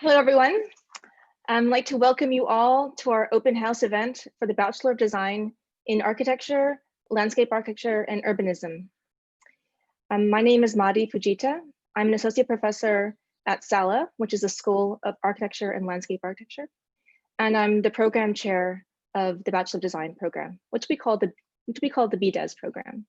Hello, everyone. I'd like to welcome you all to our open house event for the Bachelor of Design in Architecture, Landscape Architecture, and Urbanism. My name is Madi Fujita. I'm an associate professor at SALA, which is the School of Architecture and Landscape Architecture. And I'm the program chair of the Bachelor of Design program, which we call the BDES program.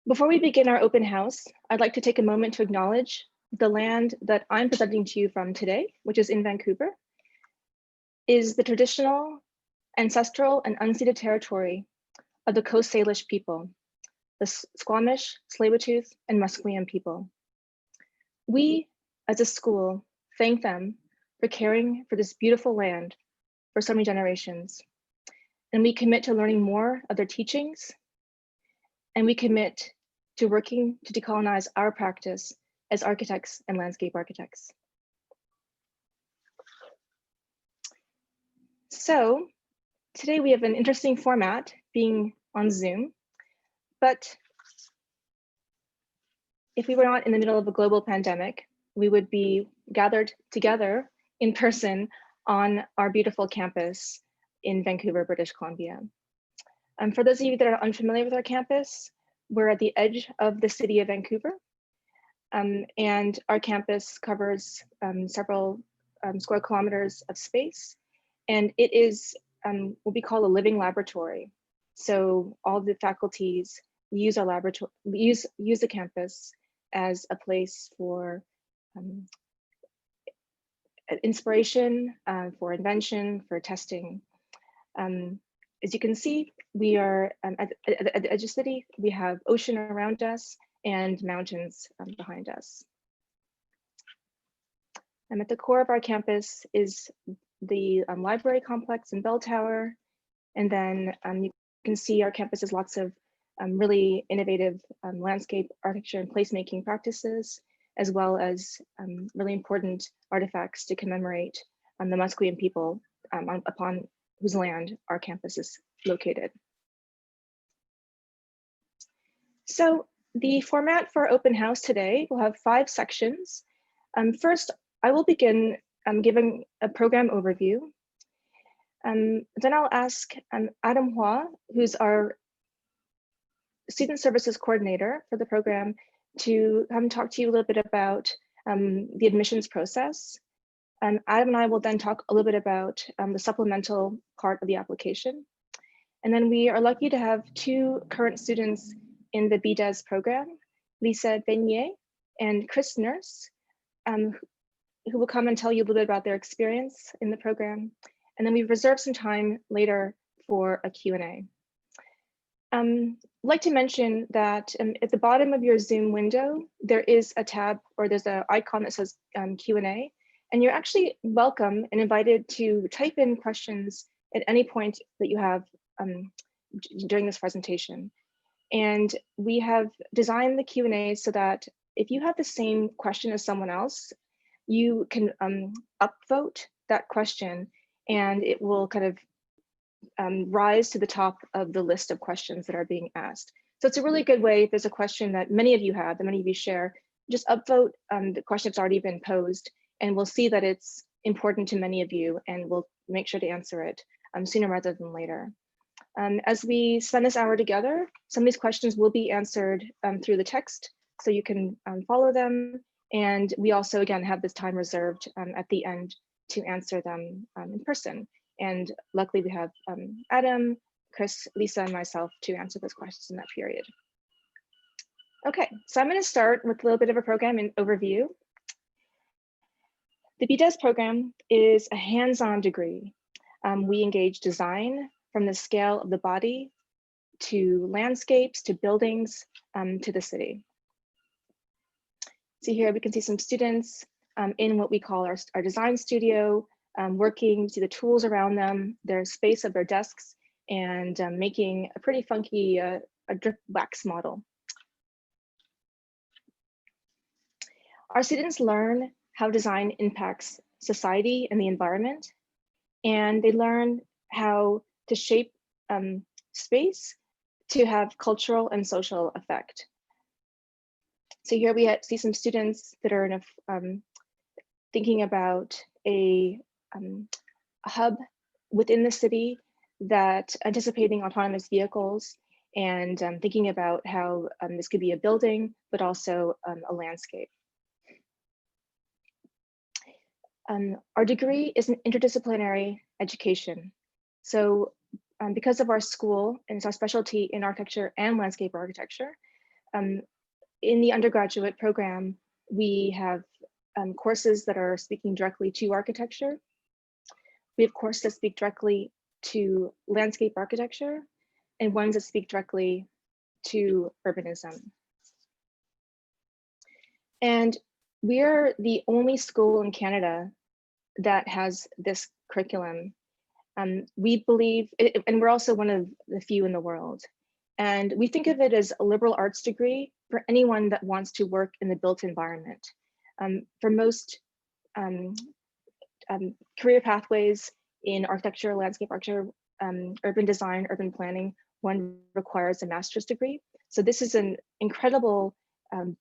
Before we begin our open house, I'd like to take a moment to acknowledge the land that I'm presenting to you from today, which is in Vancouver, is the traditional, ancestral, and unceded territory of the Coast Salish people, the Squamish, Tsleil-Waututh, and Musqueam people. We, as a school, thank them for caring for this beautiful land for so many generations. And we commit to learning more of their teachings, and we commit to working to decolonize our practice as architects and landscape architects. So today we have an interesting format being on Zoom, but if we were not in the middle of a global pandemic, we would be gathered together in person on our beautiful campus in Vancouver, British Columbia. For those of you that are unfamiliar with our campus, we're at the edge of the city of Vancouver. And our campus covers several square kilometers of space, and it is what we call a living laboratory. So all the faculties use our laboratory, use the campus as a place for inspiration, for invention, for testing. As you can see, we are at the edge of the city. We have ocean around us and mountains behind us. At the core of our campus is the library complex and bell tower. And then you can see our campus has lots of really innovative landscape architecture and placemaking practices, as well as really important artifacts to commemorate the Musqueam people upon whose land our campus is located. So the format for open house today will have 5 sections. First, I will begin giving a program overview. Then I'll ask Adam Hua, who's our student services coordinator for the program, to talk to you a little bit about the admissions process. Adam and I will then talk a little bit about the supplemental part of the application. And then we are lucky to have 2 current students in the BDES program, Lisa Beignet and Chris Nurse, who will come and tell you a little bit about their experience in the program. And then we've reserved some time later for a Q&A. I'd like to mention that at the bottom of your Zoom window, there is a tab, or there's an icon that says Q&A, and you're actually welcome and invited to type in questions at any point that you have during this presentation. And we have designed the Q&A so that if you have the same question as someone else, you can upvote that question, and it will kind of rise to the top of the list of questions that are being asked. So it's a really good way, if there's a question that many of you have, that many of you share, just upvote the question that's already been posed, and we'll see that it's important to many of you, and we'll make sure to answer it sooner rather than later. As we spend this hour together, some of these questions will be answered through the text, so you can follow them. And we also, again, have this time reserved at the end to answer them in person. And luckily we have Adam, Chris, Lisa, and myself to answer those questions in that period. Okay, so I'm going to start with a little bit of a program overview. The BDES program is a hands-on degree. We engage design from the scale of the body to landscapes, to buildings, to the city. So here we can see some students in what we call our design studio, working, see the tools around them, their space of their desks, and making a pretty funky a drip wax model. Our students learn how design impacts society and the environment, and they learn how to shape space to have cultural and social effect. So here we see some students that are in thinking about a hub within the city that anticipating autonomous vehicles and thinking about how this could be a building, but also a landscape. Our degree is an interdisciplinary education. So because of our school and it's our specialty in architecture and landscape architecture, in the undergraduate program, we have courses that are speaking directly to architecture. We have courses that speak directly to landscape architecture and ones that speak directly to urbanism. And we're the only school in Canada that has this curriculum. We believe, and we're also one of the few in the world. And we think of it as a liberal arts degree for anyone that wants to work in the built environment. For most career pathways in architecture, landscape architecture, urban design, urban planning, one requires a master's degree. So this is an incredible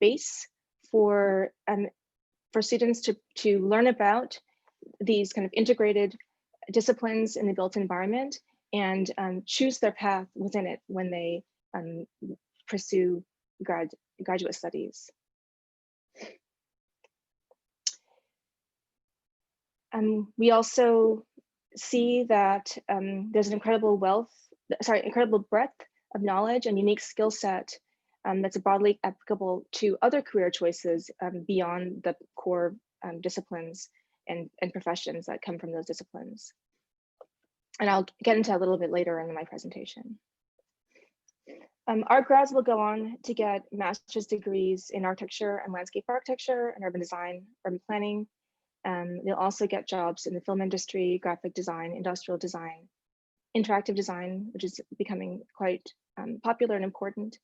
base for students to learn about these kind of integrated disciplines in the built environment and choose their path within it when they pursue graduate studies. We also see that there's an incredible breadth of knowledge and unique skill set that's broadly applicable to other career choices beyond the core disciplines and professions that come from those disciplines. And I'll get into that a little bit later in my presentation. Our grads will go on to get master's degrees in architecture and landscape architecture and urban design, urban planning. They'll also get jobs in the film industry, graphic design, industrial design, interactive design, which is becoming quite popular and important.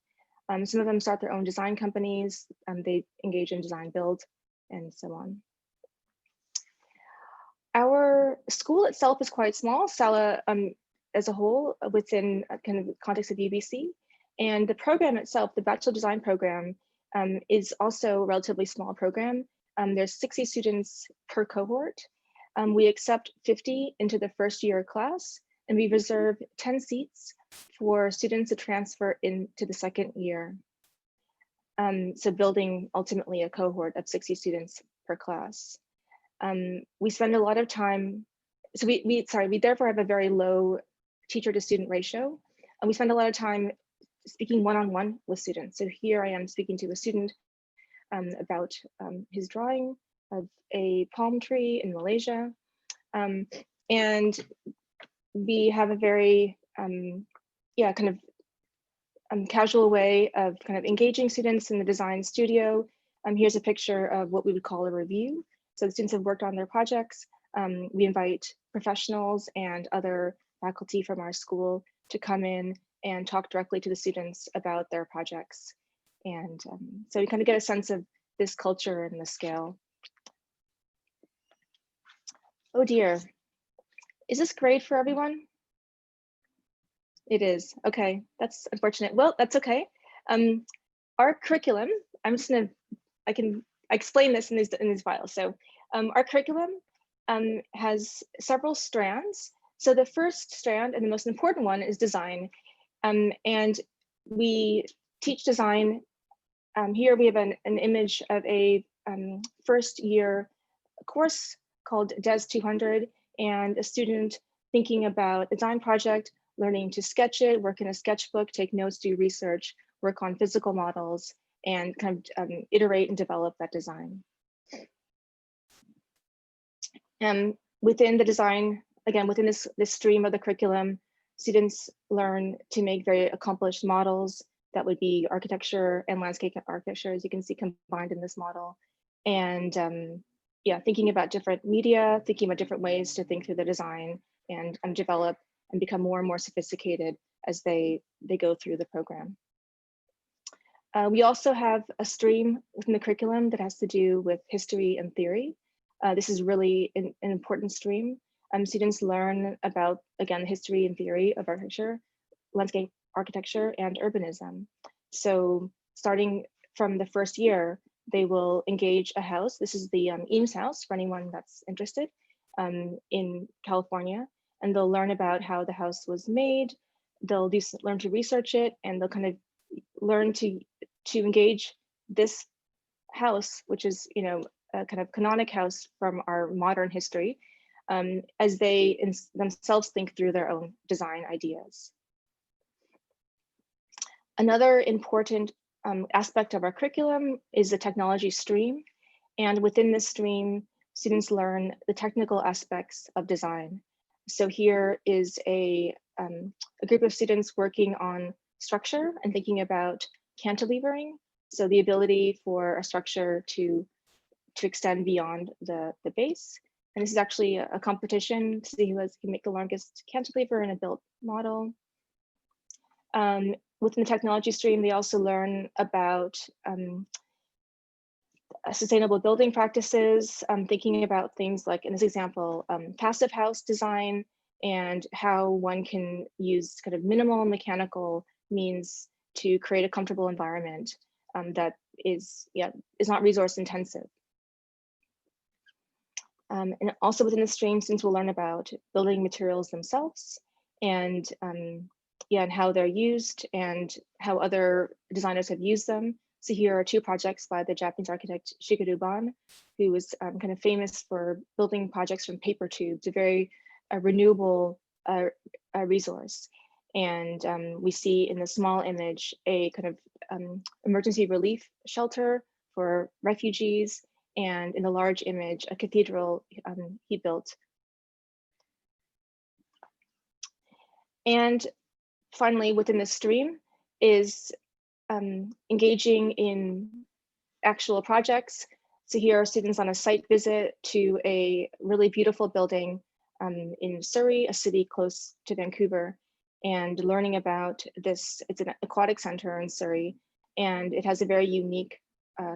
Some of them start their own design companies. They engage in design build and so on. Our school itself is quite small, SALA as a whole, within kind of the context of UBC. And the program itself, the Bachelor of Design program, is also a relatively small program. There's 60 students per cohort. We accept 50 into the first year class, and we reserve 10 seats for students to transfer into the second year. So building ultimately a cohort of 60 students per class. We spend a lot of time, so we therefore have a very low teacher to student ratio, and we spend a lot of time speaking one-on-one with students. So here I am speaking to a student about his drawing of a palm tree in Malaysia. And we have a very, casual way of kind of engaging students in the design studio. Here's a picture of what we would call a review. So the students have worked on their projects. We invite professionals and other faculty from our school to come in and talk directly to the students about their projects. And so we kind of get a sense of this culture and the scale. Oh dear, is this grade for everyone? It is, okay, that's unfortunate. Well, that's okay. Our curriculum, I can explain this in these files. So our curriculum has several strands. So the first strand and the most important one is design. And we teach design. Here we have an image of a first year course called DES 200, and a student thinking about a design project, learning to sketch it, work in a sketchbook, take notes, do research, work on physical models, and kind of iterate and develop that design. Within the design, again, within this stream of the curriculum, students learn to make very accomplished models that would be architecture and landscape architecture, as you can see combined in this model. And yeah, thinking about different media, thinking about different ways to think through the design and develop and become more and more sophisticated as they go through the program. We also have a stream within the curriculum that has to do with history and theory. This is really an important stream. Students learn about, again, the history and theory of architecture, landscape architecture, and urbanism. So starting from the first year, they will engage a house. This is the Eames house for anyone that's interested in California. And they'll learn about how the house was made. They'll learn to research it, and they'll kind of learn to engage this house, which is, you know, a kind of canonic house from our modern history, as they themselves think through their own design ideas. Another important aspect of our curriculum is the technology stream. And within this stream, students learn the technical aspects of design. So here is a group of students working on structure and thinking about cantilevering. So the ability for a structure to extend beyond the base. And this is actually a competition to see who can make the longest cantilever in a built model. Within the technology stream, they also learn about sustainable building practices, thinking about things like, in this example, passive house design, and how one can use kind of minimal mechanical means to create a comfortable environment that is not resource intensive. And also within the stream, students will learn about building materials themselves, and and how they're used and how other designers have used them. So here are two projects by the Japanese architect Shigeru Ban, who was kind of famous for building projects from paper tubes, a very renewable resource. And we see in the small image a kind of emergency relief shelter for refugees, and in the large image, a cathedral he built. And finally, within the stream is engaging in actual projects. So here are students on a site visit to a really beautiful building in Surrey, a city close to Vancouver, and learning about this. It's an aquatic center in Surrey, and it has a very unique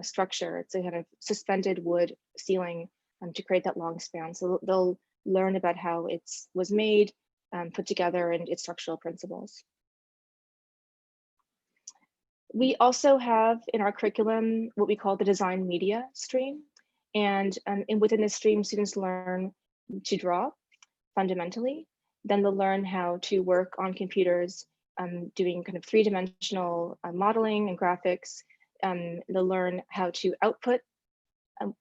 structure. It's a kind of suspended wood ceiling to create that long span. So they'll learn about how it was made, put together, and its structural principles. We also have in our curriculum what we call the design media stream. And within this stream, students learn to draw fundamentally. Then they'll learn how to work on computers, doing kind of three-dimensional modeling and graphics. They'll learn how to output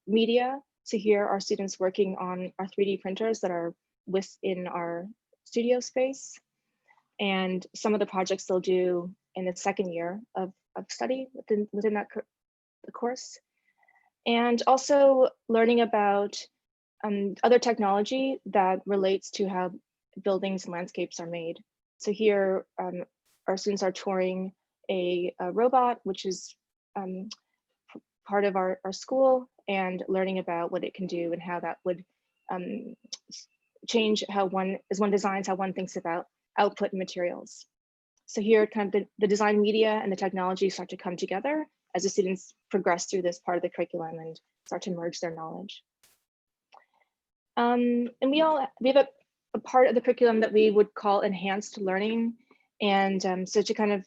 media. So here are students working on our 3D printers that are within our studio space. And some of the projects they'll do in the second year of study within that the course. And also learning about other technology that relates to how buildings and landscapes are made. So here, our students are touring a robot, which is part of our school, and learning about what it can do and how that would change how as one designs, how one thinks about output materials. So here, kind of the design media and the technology start to come together as the students progress through this part of the curriculum and start to merge their knowledge. And we have a part of the curriculum that we would call enhanced learning. And so to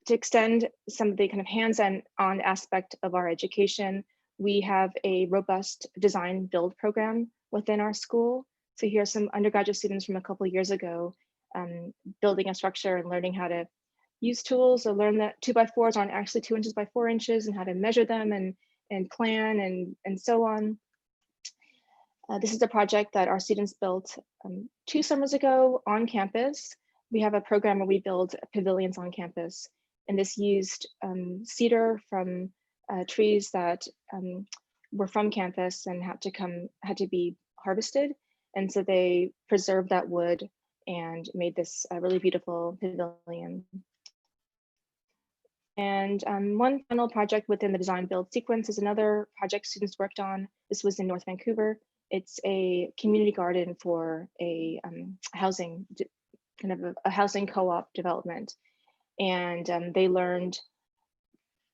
extend some of the kind of hands-on aspect of our education, we have a robust design build program within our school. So here are some undergraduate students from a couple of years ago building a structure and learning how to use tools, or learn that 2x4s aren't actually 2 inches by 4 inches, and how to measure them and plan and so on. This is a project that our students built 2 summers ago on campus. We have a program where we build pavilions on campus, and this used cedar from trees that were from campus and had to be harvested. And so they preserved that wood and made this really beautiful pavilion. And one final project within the design build sequence is another project students worked on. This was in North Vancouver. It's a community garden for a housing, kind of a housing co-op development. And they learned,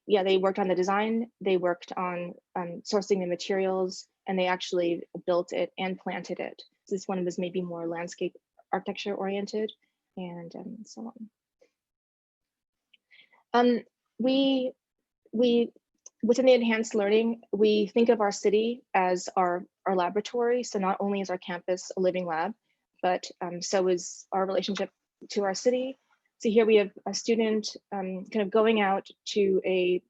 they worked on the design, they worked on sourcing the materials, and they actually built it and planted it. This one was maybe more landscape architecture oriented, and so on. We within the enhanced learning, we think of our city as our laboratory. So not only is our campus a living lab, but so is our relationship to our city. So here we have a student kind of going out to a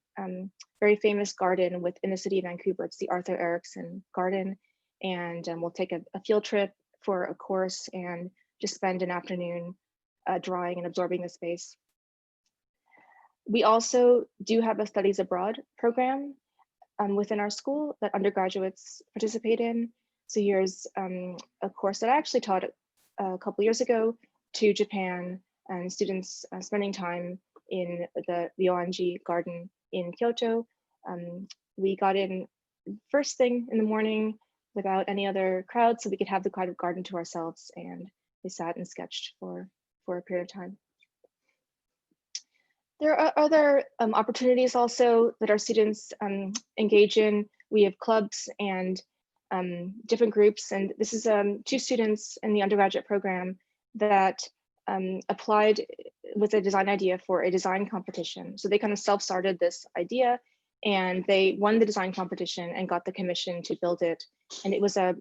very famous garden within the city of Vancouver. It's the Arthur Erickson Garden. And we'll take a field trip for a course and just spend an afternoon drawing and absorbing the space. We also do have a studies abroad program within our school that undergraduates participate in. So here's a course that I actually taught a couple years ago to Japan, and students spending time in the ONG garden in Kyoto. We got in first thing in the morning without any other crowd, so we could have the kind of garden to ourselves, and we sat and sketched for a period of time. There are other opportunities also that our students engage in. We have clubs and different groups, and this is 2 students in the undergraduate program that applied with a design idea for a design competition. So they kind of self-started this idea, and they won the design competition and got the commission to build it. And it was a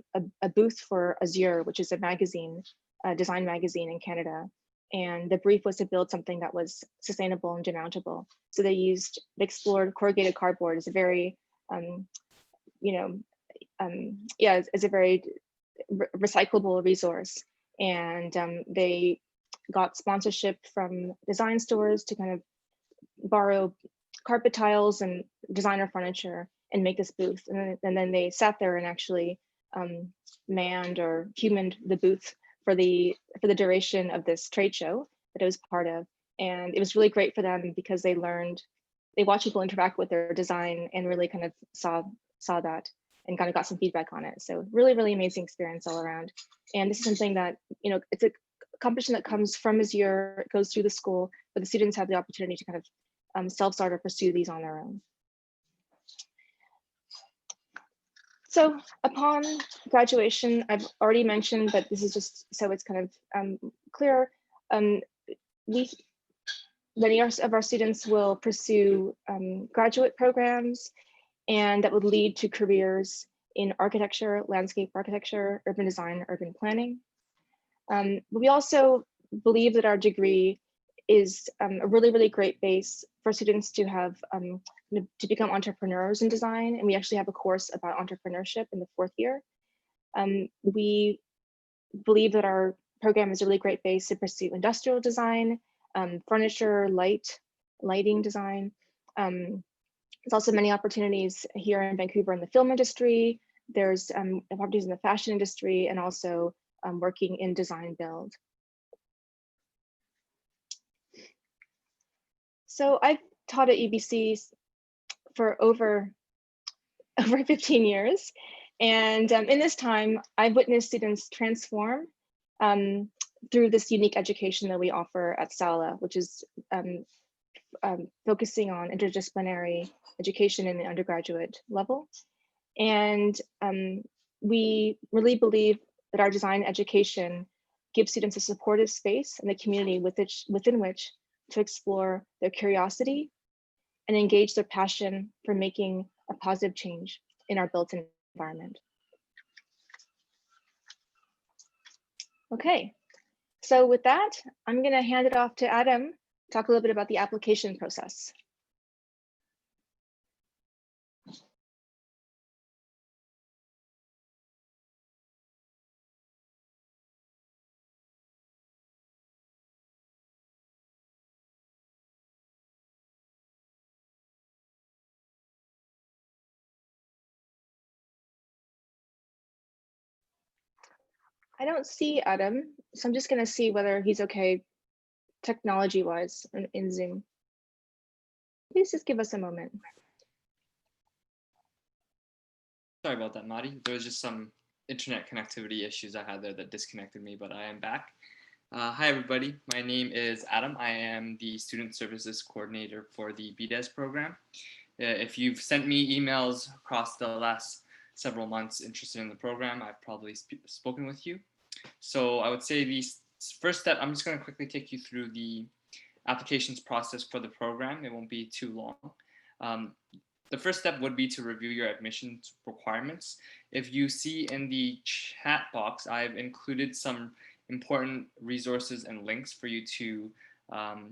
booth for Azure, which is a magazine, a design magazine in Canada. And the brief was to build something that was sustainable and demountable. So they explored corrugated cardboard as a very, it's a very recyclable resource. And they got sponsorship from design stores to kind of borrow carpet tiles and designer furniture and make this booth. And then they sat there and actually manned or humaned the booth for the duration of this trade show that it was part of. And it was really great for them because they watched people interact with their design and really kind of saw that and kind of got some feedback on it. So really, really amazing experience all around. And this is something that, it's a competition that comes from Azure, it goes through the school, but the students have the opportunity to kind of self-start or pursue these on their own. So upon graduation, I've already mentioned, but this is just so it's kind of clear, many of our students will pursue graduate programs, and that would lead to careers in architecture, landscape architecture, urban design, urban planning. But we also believe that our degree is a really, really great base for students to have to become entrepreneurs in design. And we actually have a course about entrepreneurship in the 4th year. We believe that our program is a really great base to pursue industrial design, furniture, lighting design. There's also many opportunities here in Vancouver in the film industry. There's opportunities in the fashion industry, and also working in design build. So I've taught at UBC for over 15 years. And in this time, I've witnessed students transform through this unique education that we offer at SALA, which is focusing on interdisciplinary education in the undergraduate level. And we really believe that our design education gives students a supportive space and the community within which to explore their curiosity and engage their passion for making a positive change in our built environment. Okay, so with that, I'm going to hand it off to Adam to talk a little bit about the application process. I don't see Adam, so I'm just going to see whether he's okay technology-wise in Zoom. Please just give us a moment. Sorry about that, Madi. There was just some internet connectivity issues I had there that disconnected me, but I am back. Hi, everybody. My name is Adam. I am the Student Services Coordinator for the BDES program. If you've sent me emails across the last several months interested in the program, I've probably spoken with you. So I would say the first step, I'm just going to quickly take you through the applications process for the program. It won't be too long. the first step would be to review your admissions requirements. If you see in the chat box, I've included some important resources and links for you to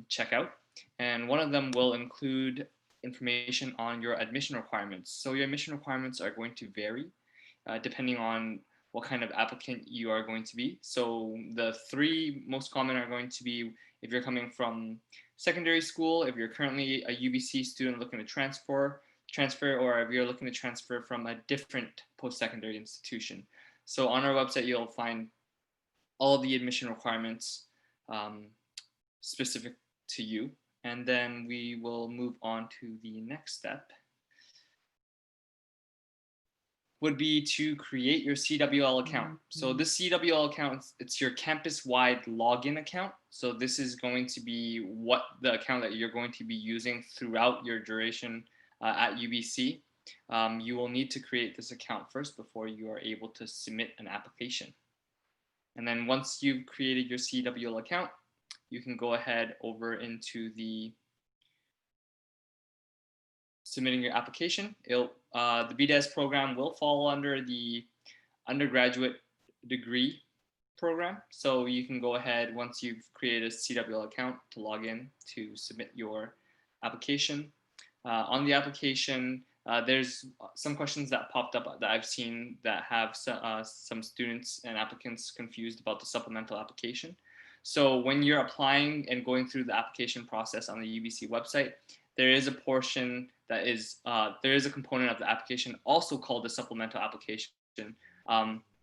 check out. And one of them will include information on your admission requirements. So your admission requirements are going to vary depending on what kind of applicant you are going to be. So the three most common are going to be if you're coming from secondary school, if you're currently a UBC student looking to transfer, or if you're looking to transfer from a different post-secondary institution. So on our website, you'll find all the admission requirements specific to you. And then we will move on to the next step, would be to create your CWL account. So this CWL account, it's your campus-wide login account. So this is going to be what the account that you're going to be using throughout your duration at UBC. You will need to create this account first before you are able to submit an application. And then once you've created your CWL account, you can go ahead over into the submitting your application. The BDES program will fall under the undergraduate degree program. So you can go ahead once you've created a CWL account to log in to submit your application. On the application, there's some questions that popped up that I've seen that have some students and applicants confused about the supplemental application. So when you're applying and going through the application process on the UBC website, there is a portion that is, there is a component of the application also called the supplemental application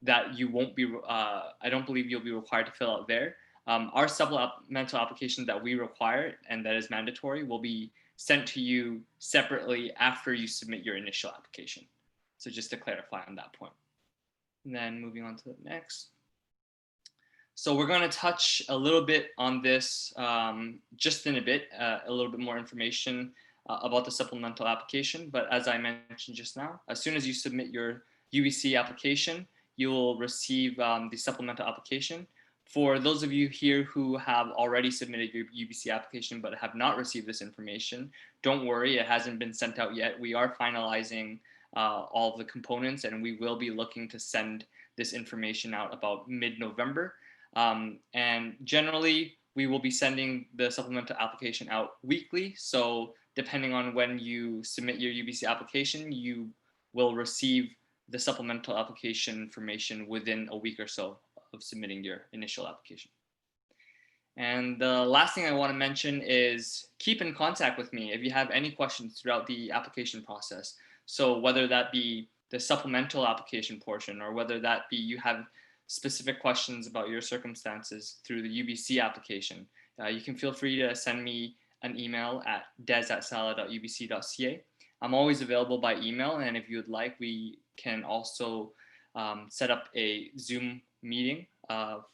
that you won't be, I don't believe you'll be required to fill out there. Our supplemental application that we require and that is mandatory will be sent to you separately after you submit your initial application. So just to clarify on that point. And then moving on to the next. So we're going to touch a little bit on this just in a bit, a little bit more information about the supplemental application. But as I mentioned just now, as soon as you submit your UBC application, you will receive the supplemental application. For those of you here who have already submitted your UBC application but have not received this information, don't worry, it hasn't been sent out yet. We are finalizing all of the components, and we will be looking to send this information out about mid-November. And generally, we will be sending the supplemental application out weekly. So depending on when you submit your UBC application, you will receive the supplemental application information within a week or so of submitting your initial application. And the last thing I want to mention is keep in contact with me if you have any questions throughout the application process. So whether that be the supplemental application portion, or whether that be you have specific questions about your circumstances through the UBC application, you can feel free to send me an email at des@sala.ubc.ca. I'm always available by email, and if you would like, we can also set up a Zoom meeting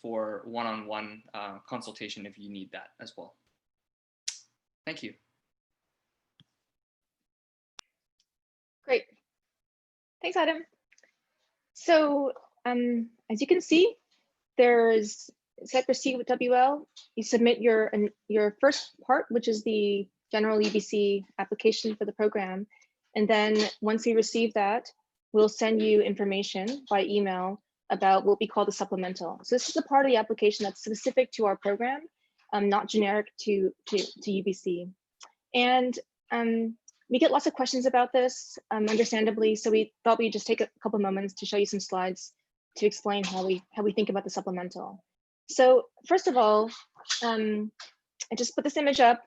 for one-on-one consultation if you need that as well. Thank you. Great. Thanks, Adam. So as you can see, there's set for CWL. You submit your first part, which is the general UBC application for the program. And then once we receive that, we'll send you information by email about what we call the supplemental. So this is a part of the application that's specific to our program, not generic to UBC. And we get lots of questions about this, understandably. So we thought we'd just take a couple moments to show you some slides to explain how we think about the supplemental. So first of all, I just put this image up.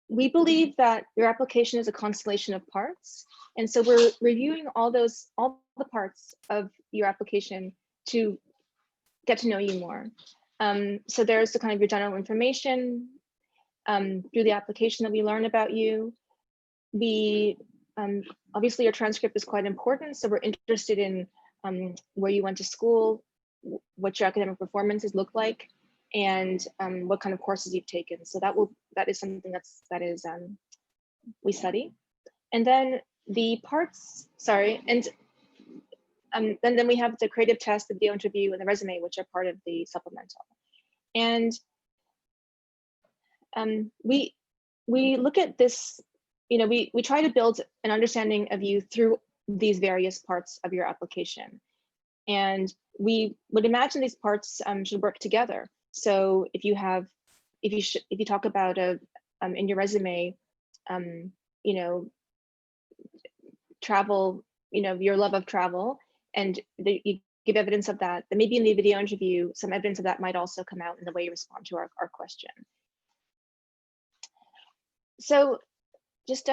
We believe that your application is a constellation of parts. And so we're reviewing all the parts of your application to get to know you more. So there's the kind of your general information through the application that we learn about you. Obviously your transcript is quite important. So we're interested in where you went to school, what your academic performances look like, and what kind of courses you've taken. So that is something that is we study. And then the parts, sorry, and then we have the creative test, the video interview, and the resume, which are part of the supplemental. And we look at this we try to build an understanding of you through these various parts of your application. And we would imagine these parts should work together. So if you talk about in your resume, travel, your love of travel, and you give evidence of that, then maybe in the video interview, some evidence of that might also come out in the way you respond to our question. So just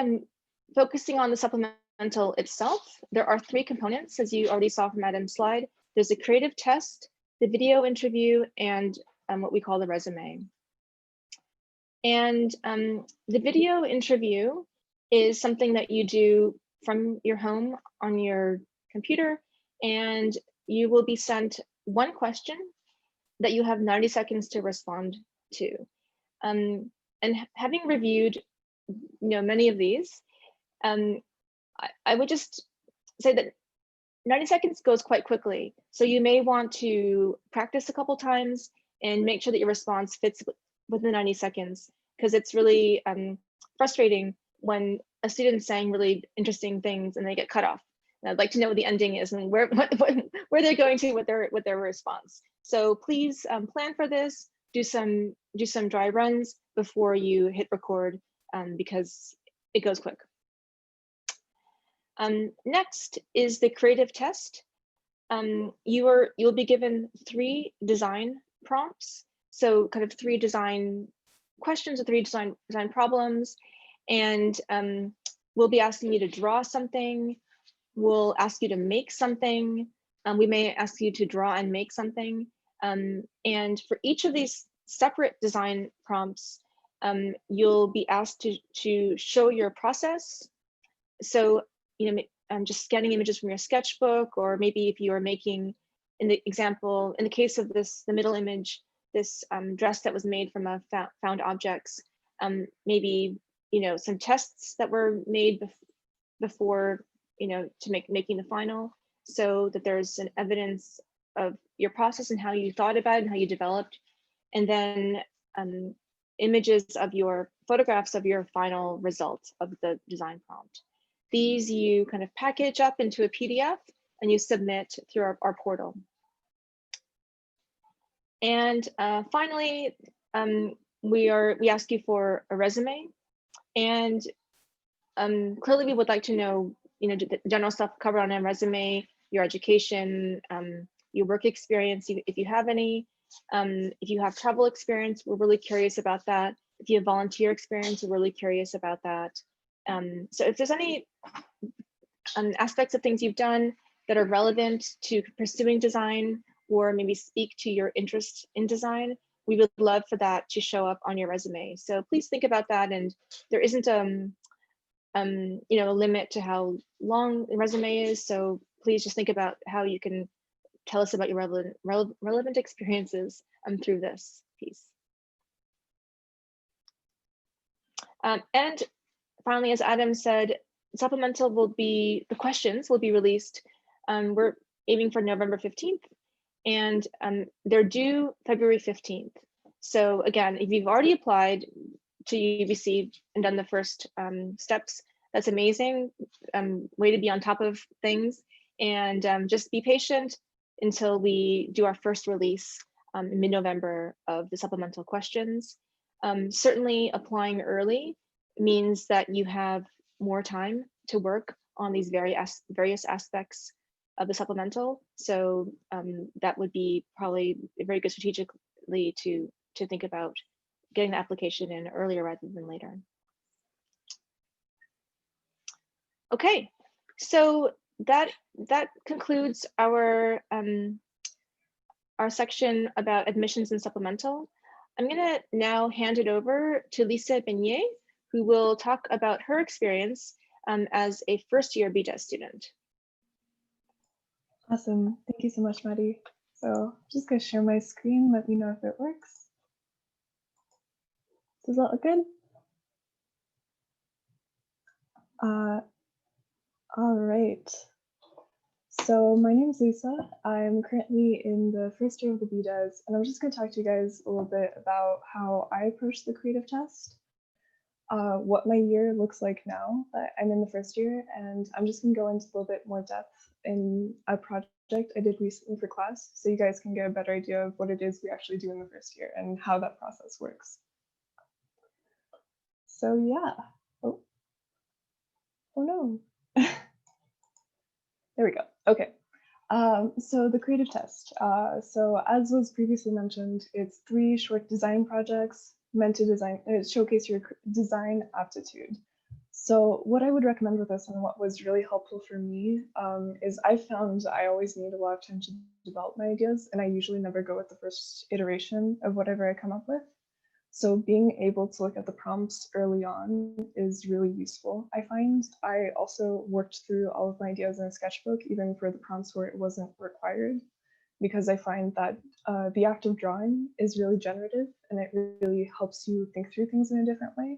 focusing on the supplemental itself, there are 3 components, as you already saw from Adam's slide. There's a creative test, the video interview, and what we call the resume. And the video interview is something that you do from your home on your computer, and you will be sent one question that you have 90 seconds to respond to. And having reviewed many of these, I would just say that 90 seconds goes quite quickly. So you may want to practice a couple times and make sure that your response fits within 90 seconds, because it's really frustrating when a student's saying really interesting things and they get cut off. And I'd like to know what the ending is and where they're going to with their response. So please plan for this, do some dry runs before you hit record, because it goes quick. Next is the creative test. You'll be given 3 design prompts. So kind of 3 design questions or 3 design problems. And we'll be asking you to draw something. We'll ask you to make something. We may ask you to draw and make something. And for each of these separate design prompts, you'll be asked to show your process. So just scanning images from your sketchbook, or maybe if you are making, in the case of the middle image, this dress that was made from found objects, maybe some tests that were made before to making the final, so that there's an evidence of your process and how you thought about it and how you developed, and then images of your photographs of your final result of the design prompt. These you kind of package up into a PDF and you submit through our portal. And finally, we ask you for a resume, and clearly we would like to know the general stuff covered on a resume, your education, your work experience, if you have any. If you have travel experience, we're really curious about that. If you have volunteer experience, we're really curious about that. So if there's any aspects of things you've done that are relevant to pursuing design, or maybe speak to your interest in design, we would love for that to show up on your resume. So please think about that. And there isn't a limit to how long the resume is. So please just think about how you can tell us about your relevant experiences through this piece. And finally, as Adam said, the questions will be released. We're aiming for November 15th, and they're due February 15th. So again, if you've already applied to UBC and done the first steps, that's amazing. Way to be on top of things, and just be patient until we do our first release in mid-November of the supplemental questions. Certainly applying early means that you have more time to work on these various aspects of the supplemental. So that would be probably very good strategically to think about getting the application in earlier rather than later. Okay, so that concludes our section about admissions and supplemental. I'm gonna now hand it over to Lisa Beignet, who will talk about her experience as a first-year BDES student. Awesome, thank you so much, Maddie. So I'm just gonna share my screen, let me know if it works. Does that look good? All right. So my name is Lisa. I'm currently in the first year of the BDES, and I'm just going to talk to you guys a little bit about how I approached the creative test. what my year looks like now that I'm in the first year, and I'm just gonna go into a little bit more depth in a project I did recently for class, so you guys can get a better idea of what it is we actually do in the first year and how that process works. So yeah, oh no. There we go, okay. So the creative test. So as was previously mentioned, it's 3 short design projects meant to showcase your design aptitude. So what I would recommend with this and what was really helpful for me is I found I always need a lot of time to develop my ideas, and I usually never go with the first iteration of whatever I come up with. So being able to look at the prompts early on is really useful. I find I also worked through all of my ideas in a sketchbook, even for the prompts where it wasn't required, because I find that the act of drawing is really generative and it really helps you think through things in a different way.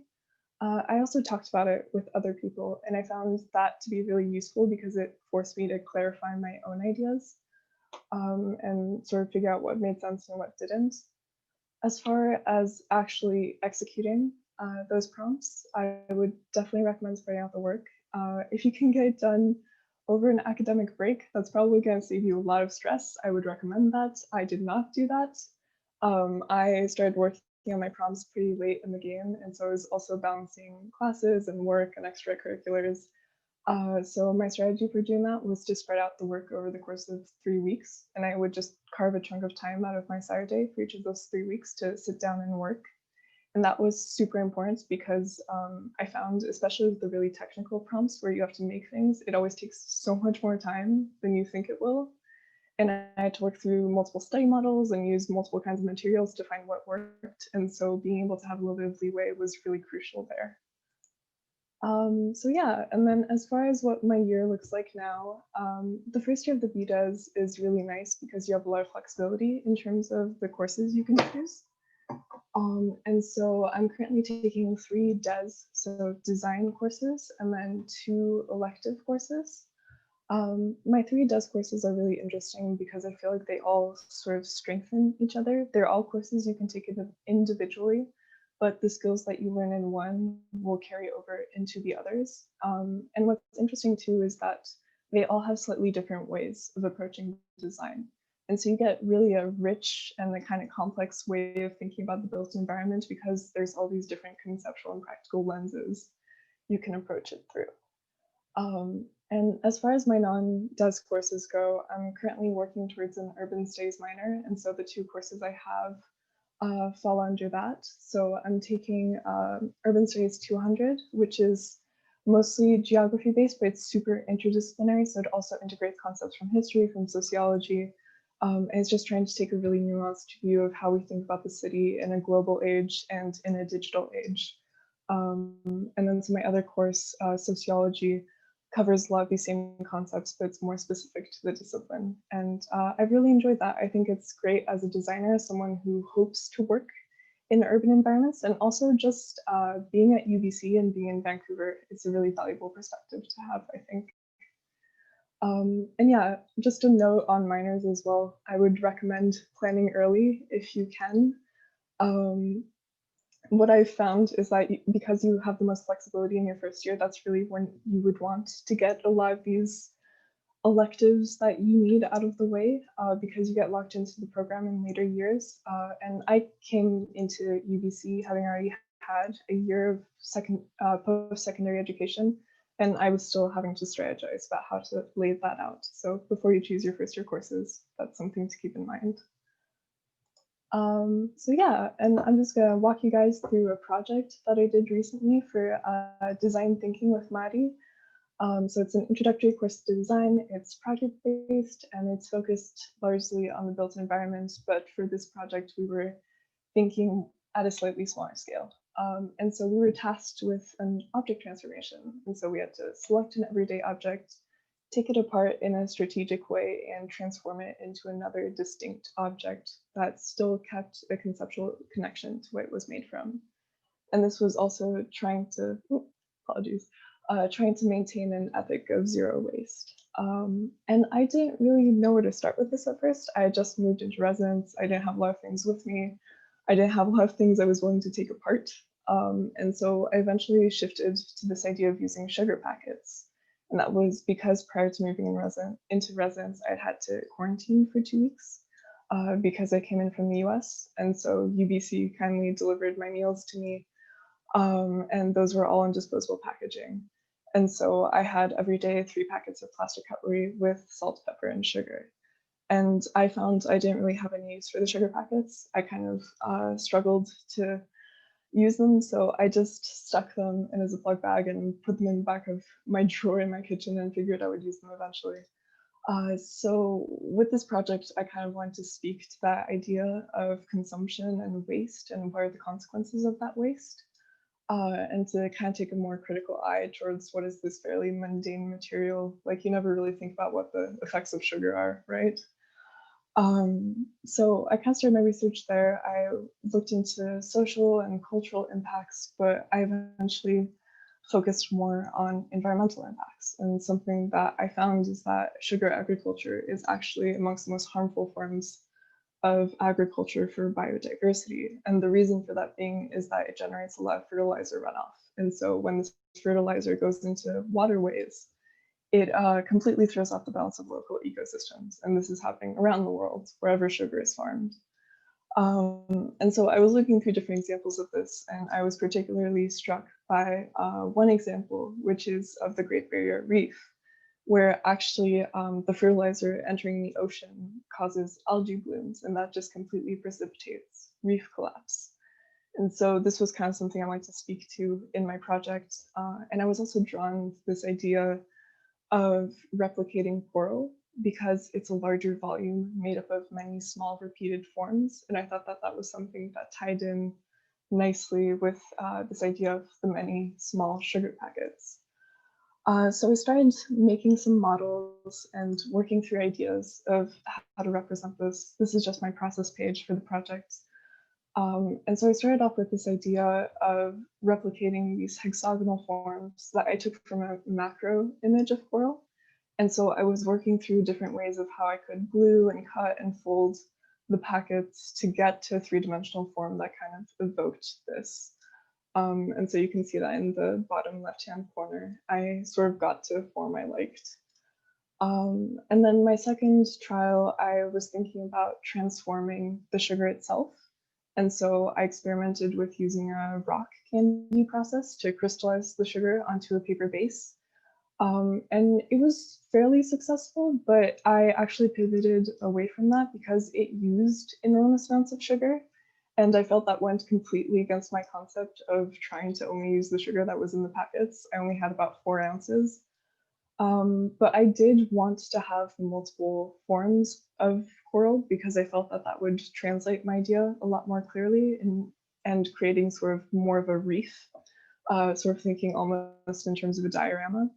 I also talked about it with other people, and I found that to be really useful because it forced me to clarify my own ideas and sort of figure out what made sense and what didn't. As far as actually executing those prompts, I would definitely recommend spreading out the work. If you can get it done over an academic break, that's probably going to save you a lot of stress. I would recommend that. I did not do that. I started working on my prompts pretty late in the game, and so I was also balancing classes and work and extracurriculars. So my strategy for doing that was to spread out the work over the course of 3 weeks, and I would just carve a chunk of time out of my Saturday for each of those 3 weeks to sit down and work. And that was super important because I found, especially with the really technical prompts where you have to make things, it always takes so much more time than you think it will. And I had to work through multiple study models and use multiple kinds of materials to find what worked. And so being able to have a little bit of leeway was really crucial there. So yeah, and then as far as what my year looks like now, the first year of the BDes is really nice because you have a lot of flexibility in terms of the courses you can choose. And so I'm currently taking 3 DES, so design courses, and then 2 elective courses. My 3 DES courses are really interesting because I feel like they all sort of strengthen each other. They're all courses you can take individually, but the skills that you learn in one will carry over into the others. And what's interesting too is that they all have slightly different ways of approaching design. And so you get really a rich and a kind of complex way of thinking about the built environment because there's all these different conceptual and practical lenses you can approach it through. And as far as my non-DES courses go, I'm currently working towards an urban studies minor. And so the 2 courses I have fall under that. So I'm taking Urban Studies 200, which is mostly geography based, but it's super interdisciplinary. So it also integrates concepts from history, from sociology. And it's just trying to take a really nuanced view of how we think about the city in a global age and in a digital age. And then so my other course, sociology, covers a lot of these same concepts, but it's more specific to the discipline. And I've really enjoyed that. I think it's great as a designer, someone who hopes to work in urban environments, and also just being at UBC and being in Vancouver, it's a really valuable perspective to have, I think. And yeah, just a note on minors as well. I would recommend planning early if you can. What I've found is that because you have the most flexibility in your first year, that's really when you would want to get a lot of these electives that you need out of the way because you get locked into the program in later years. And I came into UBC having already had a year of post-secondary education, and I was still having to strategize about how to lay that out. So before you choose your first year courses, that's something to keep in mind. So yeah, and I'm just gonna walk you guys through a project that I did recently for design thinking with Maddie. So it's an introductory course to design. It's project-based and it's focused largely on the built environment, but for this project, we were thinking at a slightly smaller scale. And so we were tasked with an object transformation. And so we had to select an everyday object, take it apart in a strategic way, and transform it into another distinct object that still kept a conceptual connection to what it was made from. And this was also trying to, trying to maintain an ethic of zero waste. And I didn't really know where to start with this at first. I had just moved into residence. I didn't have a lot of things with me. I didn't have a lot of things I was willing to take apart. And so I eventually shifted to this idea of using sugar packets. And that was because prior to moving into residence, I had to quarantine for 2 weeks because I came in from the US. And so UBC kindly delivered my meals to me. And those were all in disposable packaging. And so I had every day 3 packets of plastic cutlery with salt, pepper, and sugar. And I found I didn't really have any use for the sugar packets. I kind of struggled to use them, so I just stuck them in a Ziploc bag and put them in the back of my drawer in my kitchen and figured I would use them eventually. So with this project, I kind of wanted to speak to that idea of consumption and waste and what are the consequences of that waste. And to kind of take a more critical eye towards what is this fairly mundane material. Like you never really think about what the effects of sugar are, right? So I kind of started my research there. I looked into social and cultural impacts, but I eventually focused more on environmental impacts. And something that I found is that sugar agriculture is actually amongst the most harmful forms of agriculture for biodiversity. And the reason for that being is that it generates a lot of fertilizer runoff. And so when this fertilizer goes into waterways, it completely throws off the balance of local ecosystems. And this is happening around the world, wherever sugar is farmed. And so I was looking through different examples of this, and I was particularly struck by one example, which is of the Great Barrier Reef, where actually the fertilizer entering the ocean causes algae blooms, and that just completely precipitates reef collapse. And so this was kind of something I wanted to speak to in my project. And I was also drawn to this idea of replicating coral because it's a larger volume made up of many small repeated forms. And I thought that that was something that tied in nicely with this idea of the many small sugar packets. So I started making some models and working through ideas of how to represent this. This is just my process page for the project. And so I started off with this idea of replicating these hexagonal forms that I took from a macro image of coral. And so I was working through different ways of how I could glue and cut and fold the packets to get to a 3-dimensional form that kind of evoked this. And so you can see that in the bottom left-hand corner, I sort of got to a form I liked. And then my second trial, I was thinking about transforming the sugar itself. And so I experimented with using a rock candy process to crystallize the sugar onto a paper base. And it was fairly successful, but I actually pivoted away from that because it used enormous amounts of sugar. And I felt that went completely against my concept of trying to only use the sugar that was in the packets. I only had about 4 ounces. But I did want to have multiple forms of coral because I felt that that would translate my idea a lot more clearly and creating sort of more of a reef, sort of thinking almost in terms of a diorama.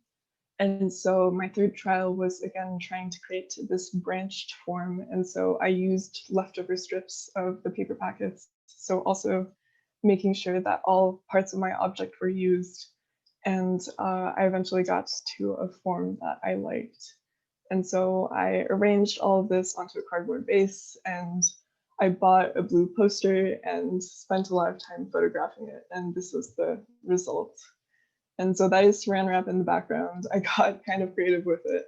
And so my third trial was again trying to create this branched form. And so I used leftover strips of the paper packets. So also making sure that all parts of my object were used. And I eventually got to a form that I liked. And so I arranged all of this onto a cardboard base and I bought a blue poster and spent a lot of time photographing it. And this was the result. And so that is Saran wrap in the background. I got kind of creative with it,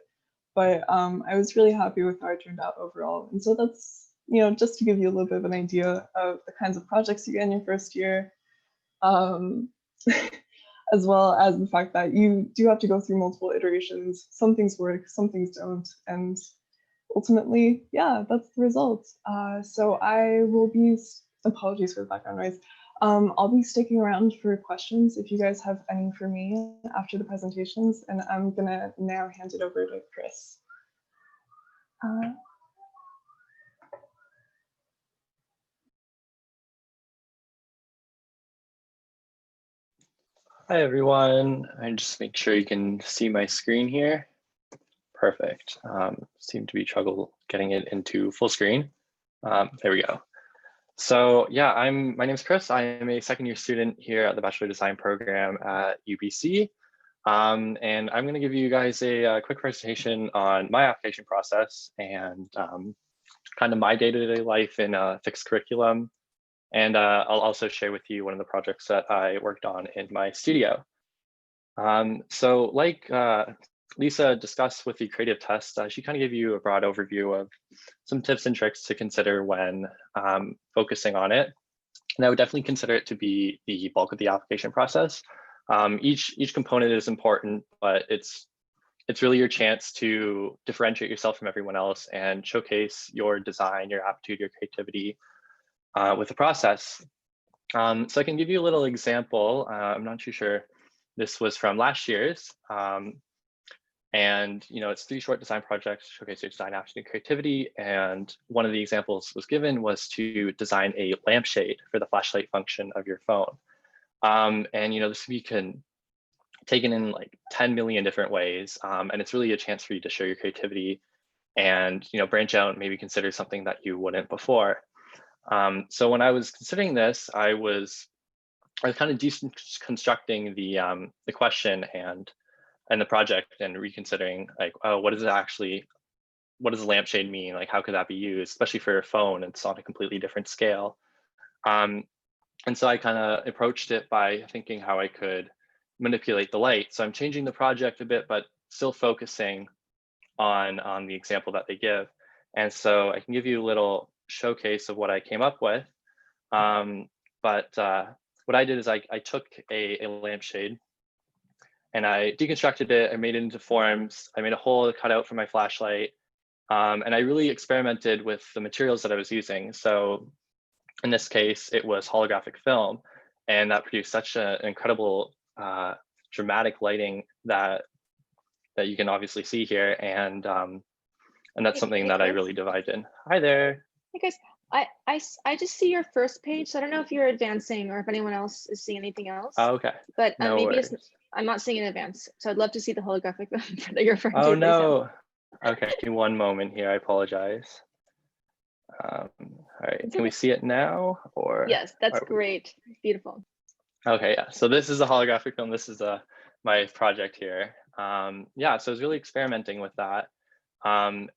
but I was really happy with how it turned out overall. And so that's, just to give you a little bit of an idea of the kinds of projects you get in your first year, as well as the fact that you do have to go through multiple iterations. Some things work, some things don't. And ultimately, yeah, that's the result. So I will be, apologies for the background noise. I'll be sticking around for questions if you guys have any for me after the presentations, and I'm gonna now hand it over to Chris. Hi everyone, I just make sure you can see my screen here. Perfect. Seemed to be trouble getting it into full screen. There we go. So yeah, my name is Chris. I am a second-year student here at the Bachelor of Design program at UBC. And I'm going to give you guys a quick presentation on my application process and kind of my day-to-day life in a fixed curriculum. And I'll also share with you one of the projects that I worked on in my studio. So like Lisa discussed with the creative test, she kind of gave you a broad overview of some tips and tricks to consider when focusing on it. And I would definitely consider it to be the bulk of the application process. Each component is important, but it's really your chance to differentiate yourself from everyone else and showcase your design, your aptitude, your creativity with the process. So I can give you a little example. I'm not too sure. This was from last year's. And it's 3 short design projects, showcase your design aptitude and creativity. And one of the examples was given was to design a lampshade for the flashlight function of your phone. And this you can take it in like 10 million different ways. And it's really a chance for you to show your creativity and branch out and maybe consider something that you wouldn't before. So when I was considering this, I was kind of deconstructing the question and the project and reconsidering like, oh, what does a lampshade mean? Like, how could that be used, especially for a phone? It's on a completely different scale. And so I kind of approached it by thinking how I could manipulate the light. So I'm changing the project a bit, but still focusing on the example that they give. And so I can give you a little showcase of what I came up with. But what I did is I took a lampshade and I deconstructed it. I made it into forms. I made a hole cut out for my flashlight. And I really experimented with the materials that I was using. So in this case, it was holographic film. And that produced such an incredible dramatic lighting that you can obviously see here. And that's something that I really divided in. Hi there. Hey guys, I just see your first page, so I don't know if you're advancing or if anyone else is seeing anything else. Oh, okay. But No maybe worries. I'm not seeing in advance, so I'd love to see the holographic that you're referring to. Oh no. Okay, give me one moment here. I apologize. All right, can we see it now? Or yes, that's great. Beautiful. Okay, yeah. So this is a holographic film. This is my project here. Yeah, so I was really experimenting with that. And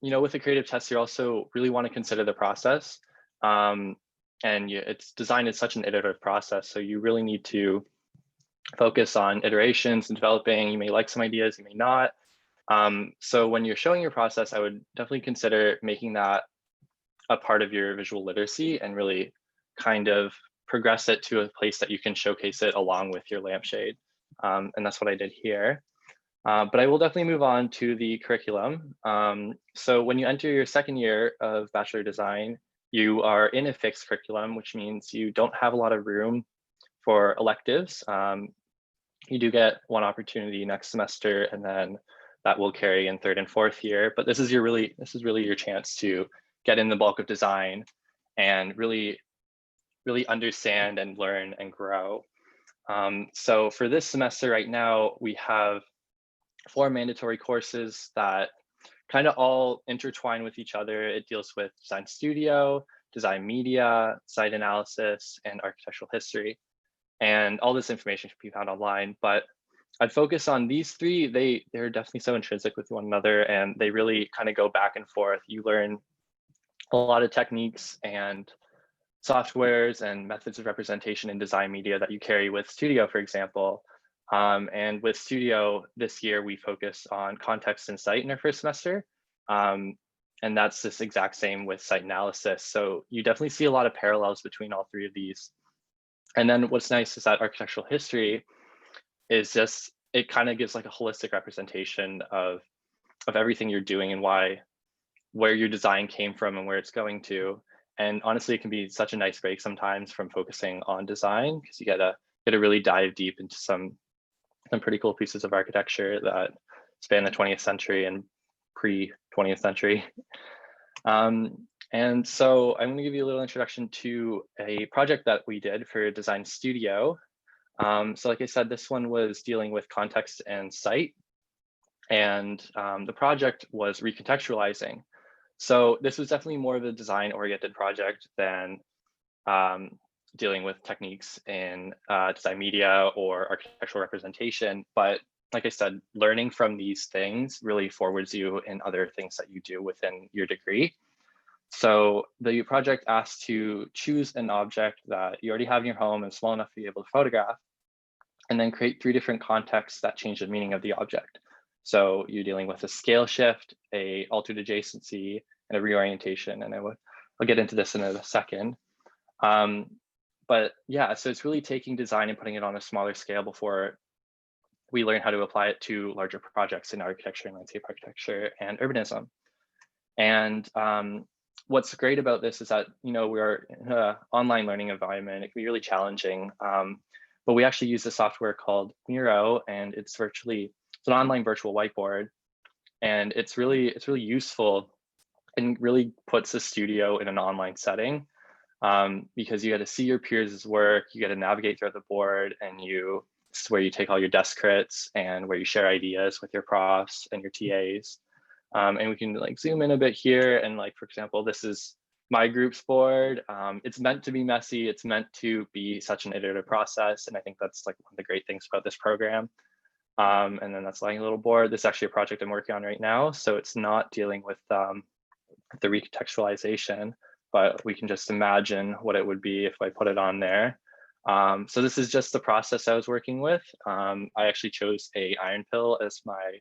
with the creative test, you also really want to consider the process. And it's designed as such an iterative process. So you really need to focus on iterations and developing. You may like some ideas, you may not. So when you're showing your process, I would definitely consider making that a part of your visual literacy and really kind of progress it to a place that you can showcase it along with your lampshade. And that's what I did here. But I will definitely move on to the curriculum. So when you enter your second year of Bachelor of Design, you are in a fixed curriculum, which means you don't have a lot of room for electives. You do get one opportunity next semester, and then that will carry in third and fourth year. But this is really your chance to get in the bulk of design and really understand and learn and grow. So for this semester right now, we have 4 mandatory courses that kind of all intertwine with each other. It deals with design studio, design media, site analysis, and architectural history. And all this information can be found online, but I'd focus on these 3. They're definitely so intrinsic with one another, and they really kind of go back and forth. You learn a lot of techniques and softwares and methods of representation in design media that you carry with Studio, for example. And with Studio this year, we focus on context and site in our first semester. And that's this exact same with site analysis. So you definitely see a lot of parallels between all 3 of these. And then what's nice is that architectural history is just, it kind of gives like a holistic representation of everything you're doing and where your design came from and where it's going to. And honestly, it can be such a nice break sometimes from focusing on design, because you get to really dive deep into some pretty cool pieces of architecture that span the 20th century and pre-20th century. And so I'm going to give you a little introduction to a project that we did for Design Studio. So like I said, this one was dealing with context and site. And the project was recontextualizing. So this was definitely more of a design-oriented project than dealing with techniques in design media or architectural representation. But like I said, learning from these things really forwards you in other things that you do within your degree. So the project asks to choose an object that you already have in your home and small enough to be able to photograph, and then create 3 different contexts that change the meaning of the object. So you're dealing with a scale shift, a altered adjacency, and a reorientation. And I'll get into this in a second. But yeah, so it's really taking design and putting it on a smaller scale before we learn how to apply it to larger projects in architecture and landscape architecture and urbanism. And what's great about this is that, we're in an online learning environment. It can be really challenging. But we actually use a software called Miro, and it's an online virtual whiteboard. And it's really useful and really puts the studio in an online setting, because you get to see your peers' work, you get to navigate throughout the board, and this is where you take all your desk crits and where you share ideas with your profs and your TAs. And we can zoom in a bit here. And for example, this is my group's board. It's meant to be messy. It's meant to be such an iterative process. And I think that's one of the great things about this program. And then that's a little board. This is actually a project I'm working on right now. So it's not dealing with the recontextualization, but we can just imagine what it would be if I put it on there. So this is just the process I was working with. I actually chose a iron pill as my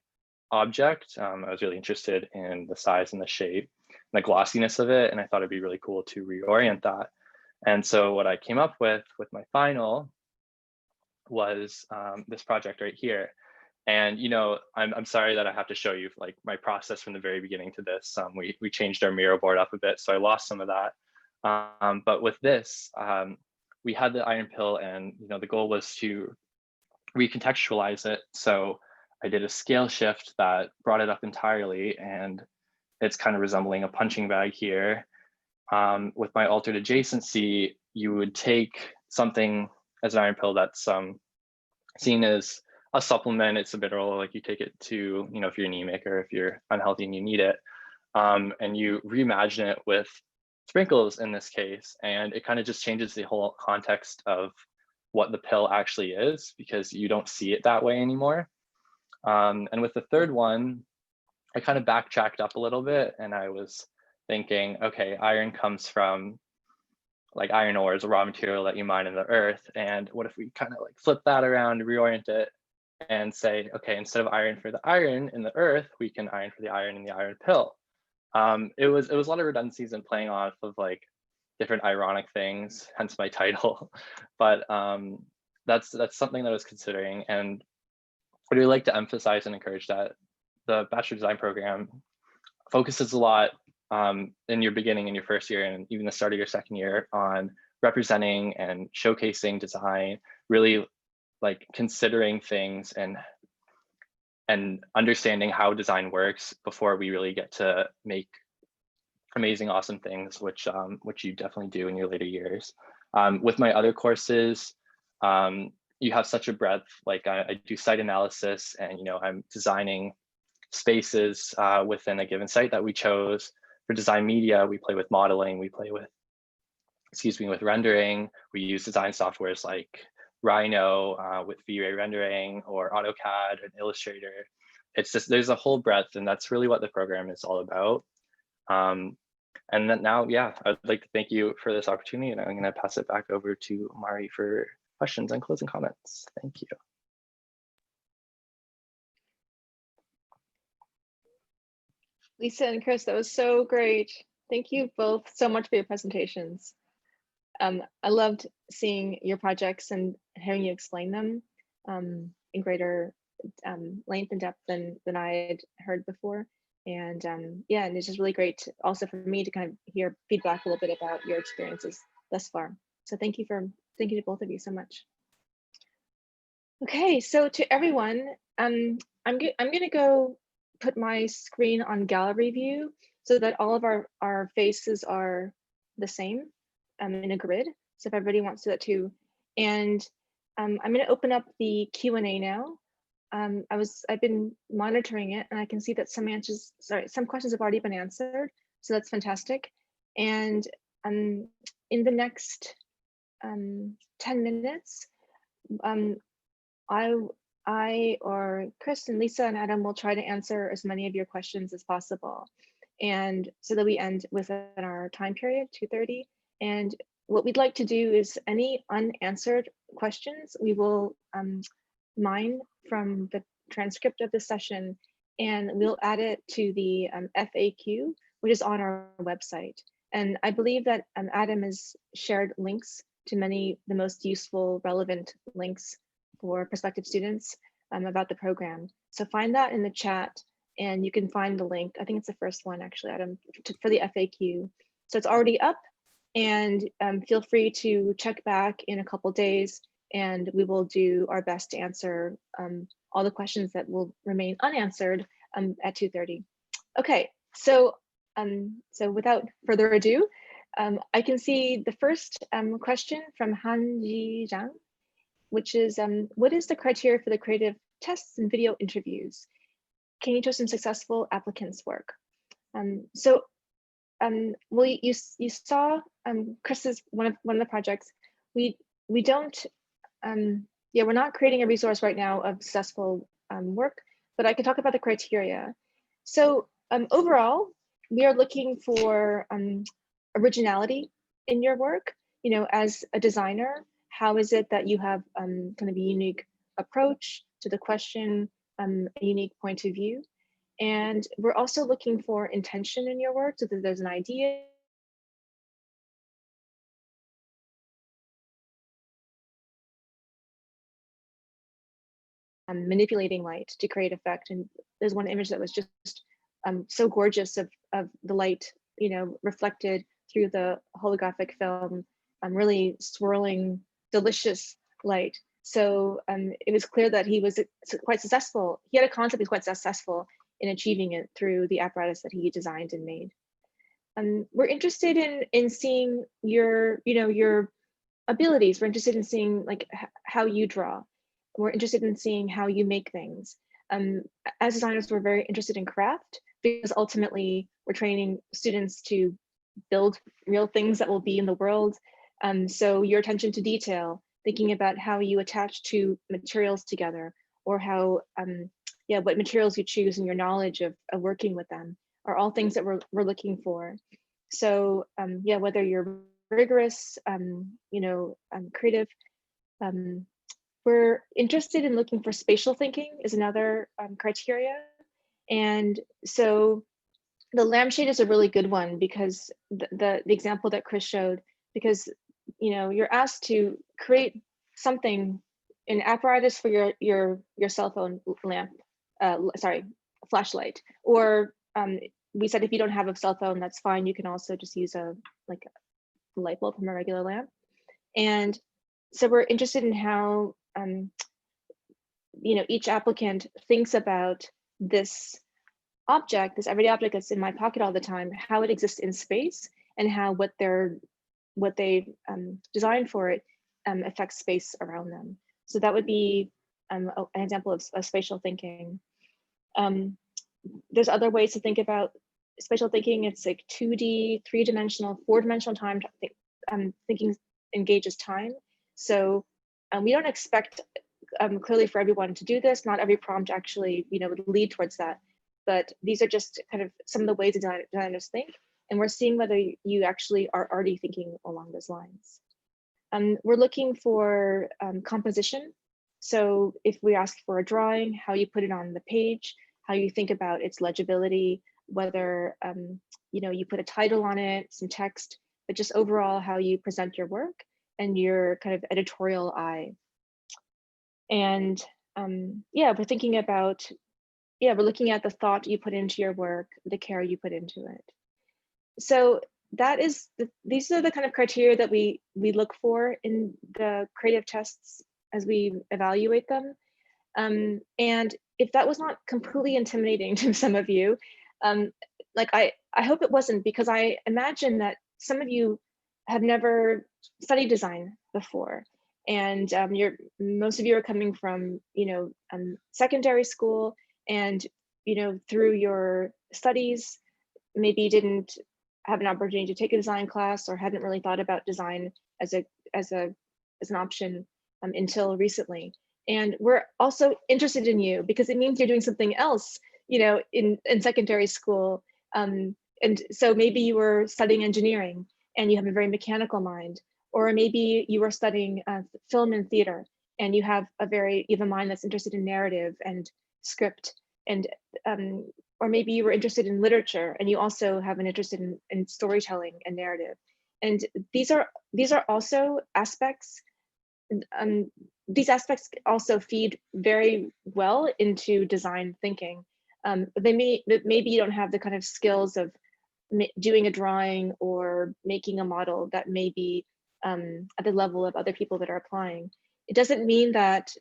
object. I was really interested in the size and the shape and the glossiness of it, and I thought it'd be really cool to reorient that. And so what I came up with my final was this project right here. And I'm sorry that I have to show you my process from the very beginning to this. We changed our Miro board up a bit, so I lost some of that. But with this, we had the iron pill, and the goal was to recontextualize it. So I did a scale shift that brought it up entirely, and it's kind of resembling a punching bag here. With my altered adjacency, you would take something as an iron pill that's seen as a supplement. It's a mineral, you take it to, if you're anemic or if you're unhealthy and you need it, and you reimagine it with sprinkles in this case, and it kind of just changes the whole context of what the pill actually is, because you don't see it that way anymore. And with the third one, I kind of backtracked up a little bit, and I was thinking, okay, iron comes from iron ore is a raw material that you mine in the earth. And what if we kind of flip that around, reorient it, and say, okay, instead of iron for the iron in the earth, we can iron for the iron in the iron pill. It was a lot of redundancies and playing off of different ironic things, hence my title. But that's something that I was considering, and I'd really like to emphasize and encourage that the Bachelor of Design program focuses a lot in your beginning, in your first year, and even the start of your second year, on representing and showcasing design, really considering things and understanding how design works before we really get to make amazing, awesome things, which you definitely do in your later years. With my other courses, you have such a breadth. I do site analysis, and I'm designing spaces within a given site that we chose. For design media, we play with modeling, we play with, with rendering. We use design softwares like Rhino with V-Ray rendering, or AutoCAD and Illustrator. It's just, there's a whole breadth, and that's really what the program is all about. And then now, yeah, I'd like to thank you for this opportunity, and I'm going to pass it back over to Mari for questions and closing comments. Thank you. Lisa and Chris, that was so great. Thank you both so much for your presentations. I loved seeing your projects and hearing you explain them in greater length and depth than I had heard before. And yeah, and it's just really great also for me to kind of hear feedback a little bit about your experiences thus far. So thank you to both of you so much. Okay, so to everyone, I'm gonna go put my screen on gallery view so that all of our faces are the same in a grid. So if everybody wants to do that too. And I'm gonna open up the Q&A now. I've been monitoring it, and I can see that some questions have already been answered. So that's fantastic. And in the next 10 minutes, I or Chris and Lisa and Adam will try to answer as many of your questions as possible. and so that we end within our time period, 2:30. And what we'd like to do is any unanswered questions, we will mine from the transcript of the session, and we'll add it to the FAQ, which is on our website. And I believe that Adam has shared links to the most useful, relevant links for prospective students about the program. So find that in the chat, and you can find the link. I think it's the first one, actually, Adam, for the FAQ. So it's already up, and feel free to check back in a couple days, and we will do our best to answer all the questions that will remain unanswered at 2:30. Okay, so without further ado, I can see the first question from Han-Ji Zhang, which is, what is the criteria for the creative tests and video interviews? Can you show some successful applicants' work? Well, you saw Chris's one of the projects. We don't, yeah, we're not creating a resource right now of successful work, but I can talk about the criteria. So overall, we are looking for originality in your work. You know, as a designer, how is it that you have kind of a unique approach to the question, a unique point of view? And we're also looking for intention in your work, so that there's an idea. Manipulating light to create effect. And there's one image that was just so gorgeous of the light, you know, reflected through the holographic film, really swirling, delicious light. So it was clear that he was quite successful. He had a concept, he's quite successful in achieving it through the apparatus that he designed and made. We're interested in seeing your, you know, your abilities. We're interested in seeing like how you draw. We're interested in seeing how you make things. As designers, we're very interested in craft, because ultimately we're training students to build real things that will be in the world. So your attention to detail, thinking about how you attach two materials together, or how, yeah, what materials you choose, and your knowledge of working with them are all things that we're looking for. So yeah, whether you're rigorous, you know, creative, we're interested in looking for spatial thinking is another criteria. And so the lampshade is a really good one, because the example that Chris showed, because, you know, you're asked to create something, an apparatus for your cell phone lamp, sorry, flashlight. Or we said if you don't have a cell phone, that's fine. You can also just use a light bulb from a regular lamp. And so we're interested in how you know, each applicant thinks about this object, this everyday object that's in my pocket all the time, how it exists in space, and how what they designed for it affects space around them. So that would be an example of spatial thinking. There's other ways to think about spatial thinking. It's like 2D, 3-dimensional, 4-dimensional time. Thinking engages time. So we don't expect clearly for everyone to do this. Not every prompt actually, you know, would lead towards that. But these are just kind of some of the ways that designers think, and we're seeing whether you actually are already thinking along those lines. We're looking for composition. So if we ask for a drawing, how you put it on the page, how you think about its legibility, whether you know, you put a title on it, some text, but just overall how you present your work and your kind of editorial eye. And yeah, we're thinking about, yeah, we're looking at the thought you put into your work, the care you put into it. So that is, these are the kind of criteria that we look for in the creative tests as we evaluate them. And if that was not completely intimidating to some of you, like I hope it wasn't, because I imagine that some of you have never studied design before. And most of you are coming from, you know, secondary school, and, you know, through your studies, maybe you didn't have an opportunity to take a design class, or hadn't really thought about design as an option until recently. And we're also interested in you because it means you're doing something else, you know, in secondary school. And so maybe you were studying engineering and you have a very mechanical mind, or maybe you were studying film and theater and you have a mind that's interested in narrative and script, and or maybe you were interested in literature and you also have an interest in storytelling and narrative. And these are also aspects. These aspects also feed very well into design thinking. Maybe you don't have the kind of skills of doing a drawing or making a model that may be at the level of other people that are applying. It doesn't mean that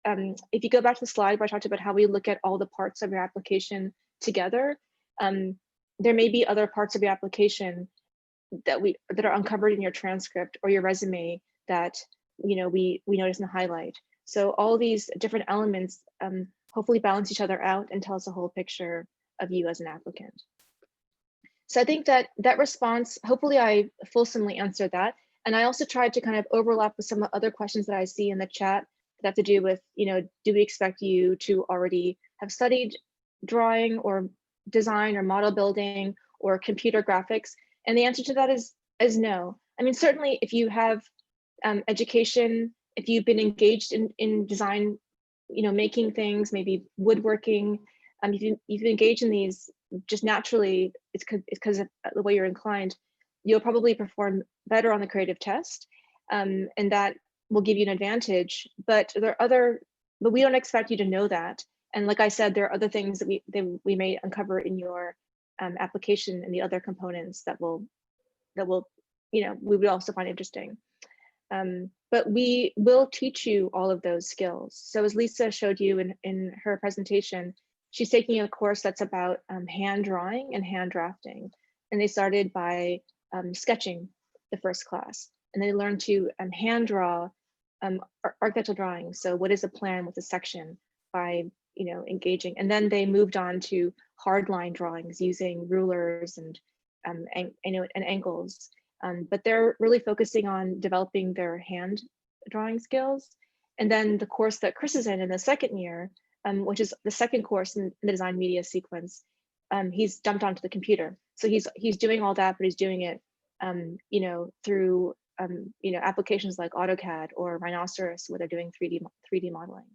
if you go back to the slide where I talked about how we look at all the parts of your application together, there may be other parts of your application that are uncovered in your transcript or your resume that we notice and highlight. So all these different elements hopefully balance each other out and tell us a whole picture of you as an applicant. So I think that response, hopefully I fulsomely answered that. And I also tried to kind of overlap with some other questions that I see in the chat that have to do with, do we expect you to already have studied drawing or design or model building or computer graphics? And the answer to that is no. I mean, certainly if you have education, if you've been engaged in design, making things, maybe woodworking, if you've engaged in these just naturally, it's because of the way you're inclined, you'll probably perform better on the creative test, and that will give you an advantage. But but we don't expect you to know that. And like I said, there are other things that we may uncover in your application and the other components that we would also find interesting. But we will teach you all of those skills. So as Lisa showed you in her presentation, she's taking a course that's about hand drawing and hand drafting. And they started by sketching the first class. And they learned to hand draw architectural drawings. So what is a plan with a section by engaging. And then they moved on to hardline drawings using rulers and angles. But they're really focusing on developing their hand drawing skills. And then the course that Chris is in the second year, which is the second course in the design media sequence, he's jumped onto the computer. So he's doing all that, but he's doing it, through applications like AutoCAD or Rhinoceros, where they're doing 3D modeling.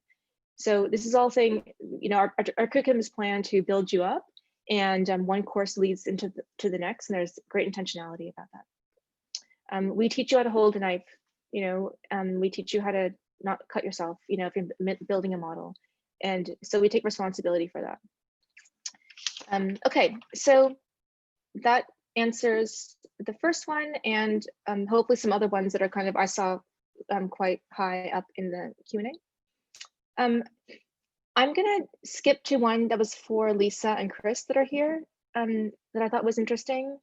So this is all saying, our curriculum is planned to build you up, and one course leads into the next, and there's great intentionality about that. We teach you how to hold a knife. We teach you how to not cut yourself. If you're building a model. And so we take responsibility for that. Okay, so that answers the first one, and hopefully some other ones that are kind of, I saw quite high up in the Q&A. I'm gonna skip to one that was for Lisa and Chris that are here, that I thought was interesting.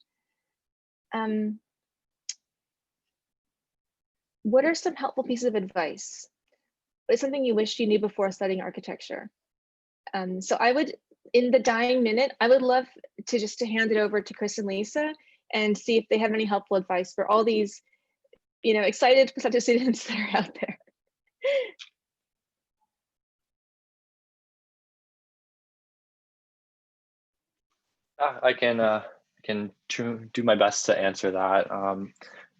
What are some helpful pieces of advice? What is something you wish you knew before studying architecture? So I would, in the dying minute, I would love to hand it over to Chris and Lisa and see if they have any helpful advice for all these, excited prospective students that are out there. I can do my best to answer that.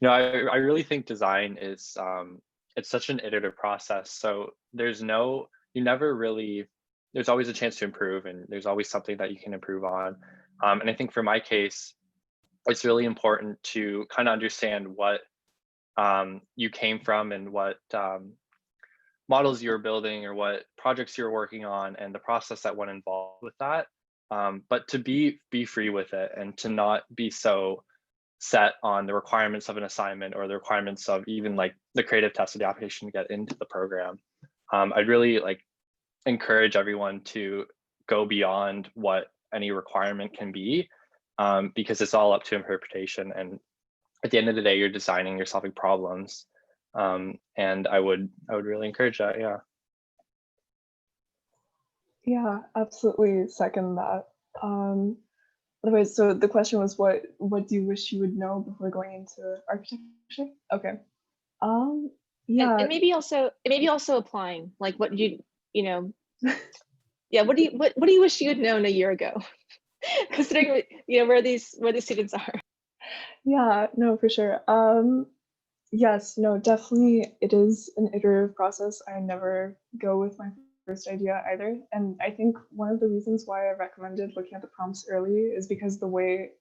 I really think design is it's such an iterative process. So there's always a chance to improve, and there's always something that you can improve on. And I think for my case, it's really important to kind of understand what you came from and what models you're building or what projects you're working on and the process that went involved with that. But to be free with it and to not be so set on the requirements of an assignment or the requirements of even like the creative test of the application to get into the program. I'd really encourage everyone to go beyond what any requirement can be, because it's all up to interpretation. And at the end of the day, you're designing, you're solving problems. And I would really encourage that, yeah. Yeah, absolutely second that. Otherwise, so the question was, what do you wish you would know before going into architecture? Okay. Yeah. And maybe also applying, like what yeah, what do you wish you had known a year ago? considering where these students are. Yeah, no, for sure. Yes, no, definitely it is an iterative process. I never go with my first idea either. And I think one of the reasons why I recommended looking at the prompts early is because the way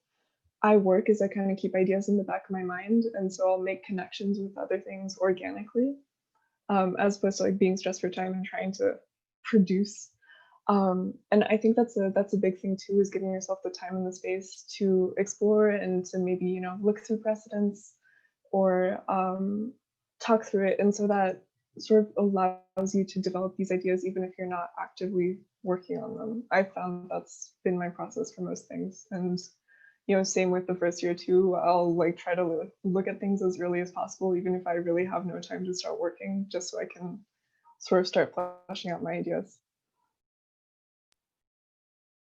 I work is I kind of keep ideas in the back of my mind. And so I'll make connections with other things organically, as opposed to like being stressed for time and trying to produce. And I think that's a big thing too, is giving yourself the time and the space to explore and to maybe, look through precedents or talk through it. And so that sort of allows you to develop these ideas even if you're not actively working on them. I found that's been my process for most things. And same with the first year too. I'll like try to look at things as early as possible, even if I really have no time to start working, just so I can sort of start fleshing out my ideas.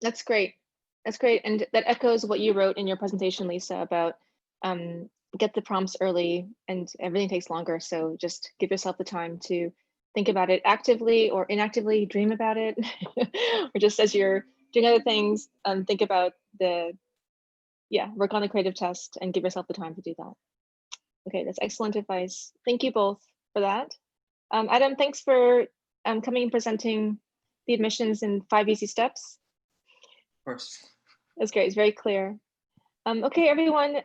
That's great. That's great. And that echoes what you wrote in your presentation, Lisa, about get the prompts early and everything takes longer. So just give yourself the time to think about it actively or inactively, dream about it, or just as you're doing other things, think about work on the creative test and give yourself the time to do that. Okay, that's excellent advice. Thank you both for that. Adam, thanks for coming and presenting the admissions in 5 easy steps. Of course. That's great. It's very clear. Okay, everyone.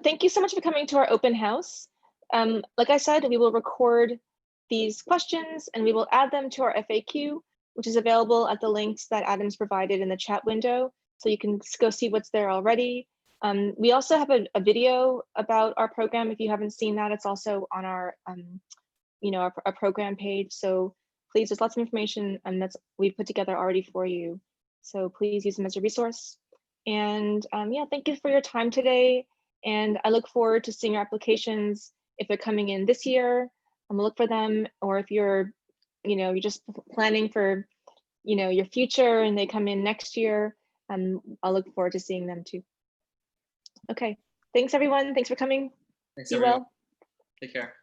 Thank you so much for coming to our open house. Like I said, we will record these questions and we will add them to our FAQ, which is available at the links that Adam's provided in the chat window. So you can go see what's there already. We also have a video about our program. If you haven't seen that, it's also on our, our program page. So please, there's lots of information that's we've put together already for you. So please use them as a resource. And yeah, thank you for your time today. And I look forward to seeing your applications if they're coming in this year. I'm gonna look for them, or if you're just planning for, your future and they come in next year, I'll look forward to seeing them too. Okay, thanks everyone. Thanks for coming. Thanks, Be everyone. well. Take care.